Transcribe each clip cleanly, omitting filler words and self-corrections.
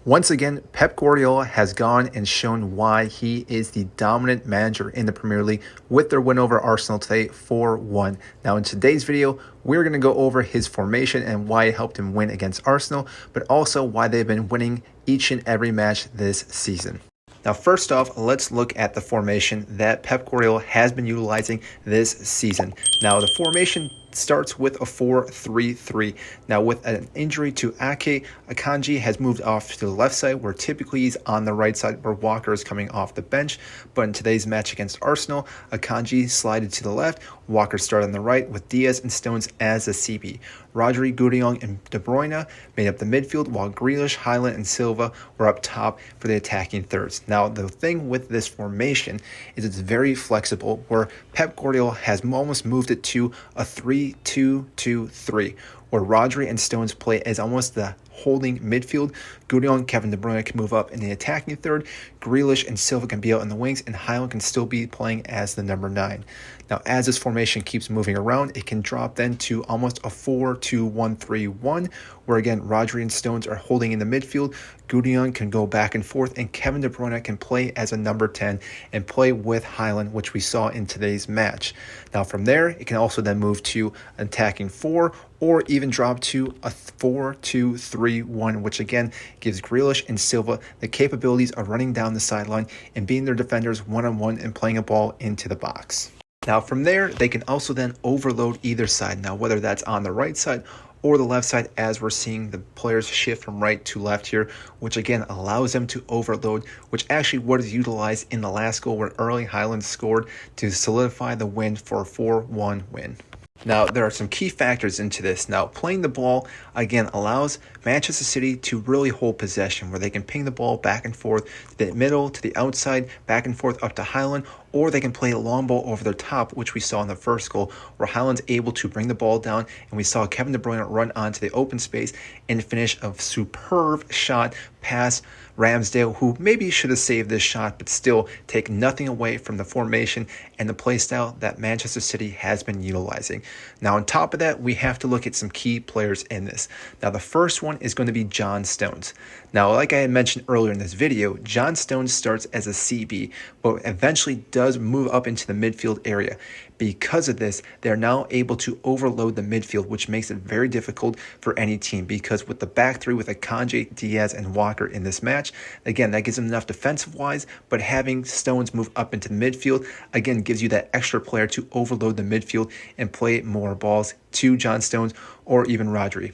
Once again, Pep Guardiola has gone and shown why he is the dominant manager in the Premier League with their win over Arsenal today 4-1. Now in today's video, we're going to go over his formation and why it helped him win against Arsenal, but also why they've been winning each and every match this season. Now, first off, let's look at the formation that Pep Guardiola has been utilizing this season. Now, the formation starts with a 4-3-3. Now, with an injury to Ake, Akanji has moved off to the left side, where typically he's on the right side, where Walker is coming off the bench. But in today's match against Arsenal, Akanji slided to the left, Walker started on the right, with Diaz and Stones as a CB. Rodri, Guardiola, and De Bruyne made up the midfield, while Grealish, Highland, and Silva were up top for the attacking thirds. Now, the thing with this formation is it's very flexible, where Pep Guardiola has almost moved it to a 3-2-2-3, where Rodri and Stones play as almost the holding midfield. Guardiola and Kevin De Bruyne can move up in the attacking third. Grealish and Silva can be out in the wings, and Highland can still be playing as the number 9. Now, as this formation keeps moving around, it can drop then to almost a 4-2-1-3-1, where again, Rodri and Stones are holding in the midfield. Guardiola can go back and forth, and Kevin De Bruyne can play as a number 10 and play with Highland, which we saw in today's match. Now, from there, it can also then move to attacking 4, or even drop to a 4-2-3-1, which again gives Grealish and Silva the capabilities of running down the sideline and being their defenders one-on-one and playing a ball into the box. Now, from there, they can also then overload either side. Now, whether that's on the right side or the left side, as we're seeing the players shift from right to left here, which again allows them to overload, which actually was utilized in the last goal where Erling Haaland scored to solidify the win for a 4-1 win. Now, there are some key factors into this. Now, playing the ball, again, allows Manchester City to really hold possession, where they can ping the ball back and forth to the middle, to the outside, back and forth up to Highland, or they can play a long ball over their top, which we saw in the first goal, where Highland's able to bring the ball down, and we saw Kevin De Bruyne run onto the open space and finish a superb shot past Ramsdale, who maybe should have saved this shot, but still take nothing away from the formation and the play style that Manchester City has been utilizing. Now, on top of that, we have to look at some key players in this. Now, the first one is going to be John Stones. Now, like I had mentioned earlier in this video, John Stones starts as a CB, but eventually does move up into the midfield area. Because of this, they're now able to overload the midfield, which makes it very difficult for any team, because with the back three with Akanji, Diaz, and Walker in this match, again, that gives them enough defensive-wise, but having Stones move up into the midfield, again, gives you that extra player to overload the midfield and play more balls to John Stones or even Rodri.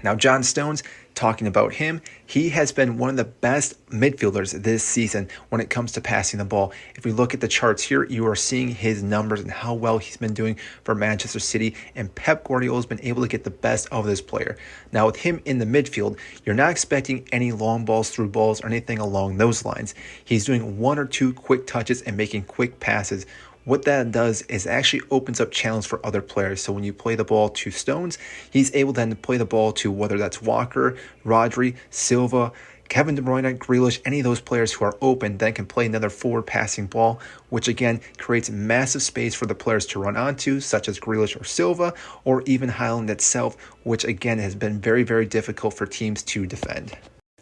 Now, John Stones, talking about him, he has been one of the best midfielders this season when it comes to passing the ball. If we look at the charts here, you are seeing his numbers and how well he's been doing for Manchester City, and Pep Guardiola has been able to get the best of this player. Now, with him in the midfield, you're not expecting any long balls, through balls, or anything along those lines. He's doing 1 or 2 quick touches and making quick passes. What that does is actually opens up channels for other players. So when you play the ball to Stones, he's able then to play the ball to whether that's Walker, Rodri, Silva, Kevin De Bruyne, Grealish, any of those players who are open, then can play another forward passing ball, which again creates massive space for the players to run onto, such as Grealish or Silva, or even Highland itself, which again has been very, very difficult for teams to defend.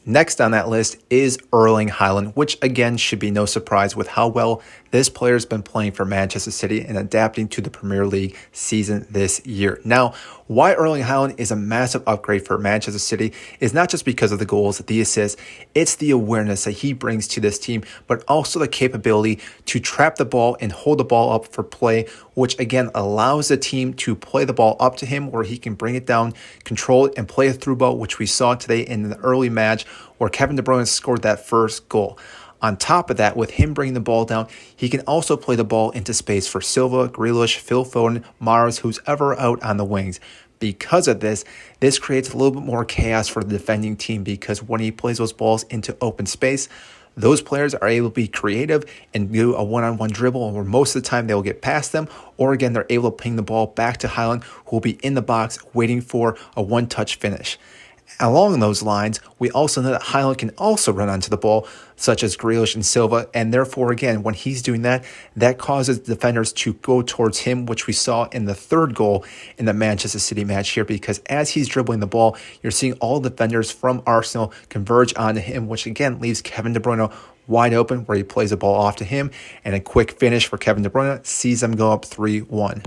Next on that list is Erling Haaland, which again should be no surprise with how well this player has been playing for Manchester City and adapting to the Premier League season this year. Now, why Erling Haaland is a massive upgrade for Manchester City is not just because of the goals, the assists, it's the awareness that he brings to this team, but also the capability to trap the ball and hold the ball up for play, which again allows the team to play the ball up to him where he can bring it down, control it, and play a through ball, which we saw today in the early match where Kevin De Bruyne scored that first goal. On top of that, with him bringing the ball down, he can also play the ball into space for Silva, Grealish, Phil Foden, Mahrez, who's ever out on the wings. Because of this, this creates a little bit more chaos for the defending team, because when he plays those balls into open space, those players are able to be creative and do a one-on-one dribble, where most of the time they will get past them, or again, they're able to ping the ball back to Highland, who will be in the box waiting for a one-touch finish. Along those lines, we also know that Haaland can also run onto the ball, such as Grealish and Silva, and therefore, again, when he's doing that, that causes defenders to go towards him, which we saw in the third goal in the Manchester City match here, because as he's dribbling the ball, you're seeing all defenders from Arsenal converge onto him, which again leaves Kevin De Bruyne wide open, where he plays the ball off to him, and a quick finish for Kevin De Bruyne sees them go up 3-1.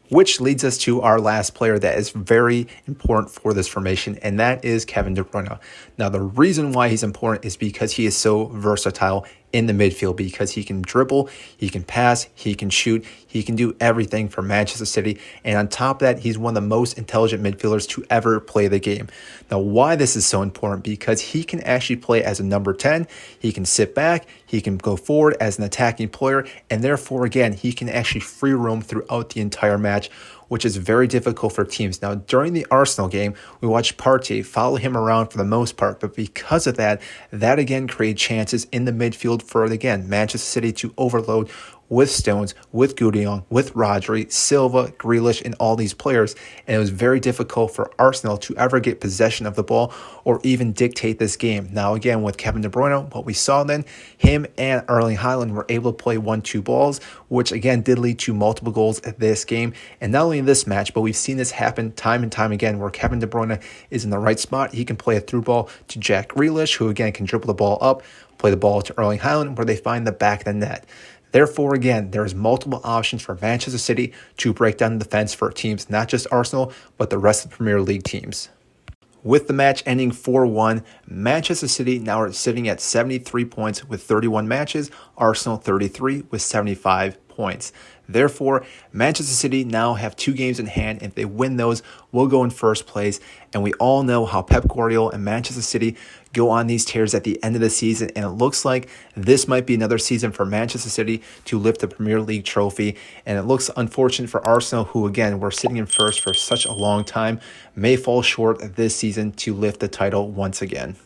Which leads us to our last player that is very important for this formation, and that is Kevin De Bruyne. Now, the reason why he's important is because he is so versatile in the midfield, because he can dribble, he can pass, he can shoot, he can do everything for Manchester City. And on top of that, he's one of the most intelligent midfielders to ever play the game. Now, why this is so important? Because he can actually play as a number 10, he can sit back, he can go forward as an attacking player, and therefore, again, he can actually free roam throughout the entire match, which is very difficult for teams. Now, during the Arsenal game, we watched Partey follow him around for the most part, but because of that again created chances in the midfield for, again, Manchester City to overload with Stones, with Guardiola, with Rodri, Silva, Grealish, and all these players. And it was very difficult for Arsenal to ever get possession of the ball or even dictate this game. Now, again, with Kevin De Bruyne, what we saw then, him and Erling Haaland were able to play 1-2 balls, which again did lead to multiple goals at this game. And not only in this match, but we've seen this happen time and time again, where Kevin De Bruyne is in the right spot. He can play a through ball to Jack Grealish, who again can dribble the ball up, play the ball to Erling Haaland, where they find the back of the net. Therefore, again, there's multiple options for Manchester City to break down the defense for teams, not just Arsenal, but the rest of the Premier League teams. With the match ending 4-1, Manchester City now are sitting at 73 points with 31 matches, Arsenal 33 with 75 points. Therefore, Manchester City now have 2 games in hand. If they win those, we'll go in first place. And we all know how Pep Guardiola and Manchester City go on these tears at the end of the season. And it looks like this might be another season for Manchester City to lift the Premier League trophy. And it looks unfortunate for Arsenal, who again were sitting in first for such a long time, may fall short this season to lift the title once again.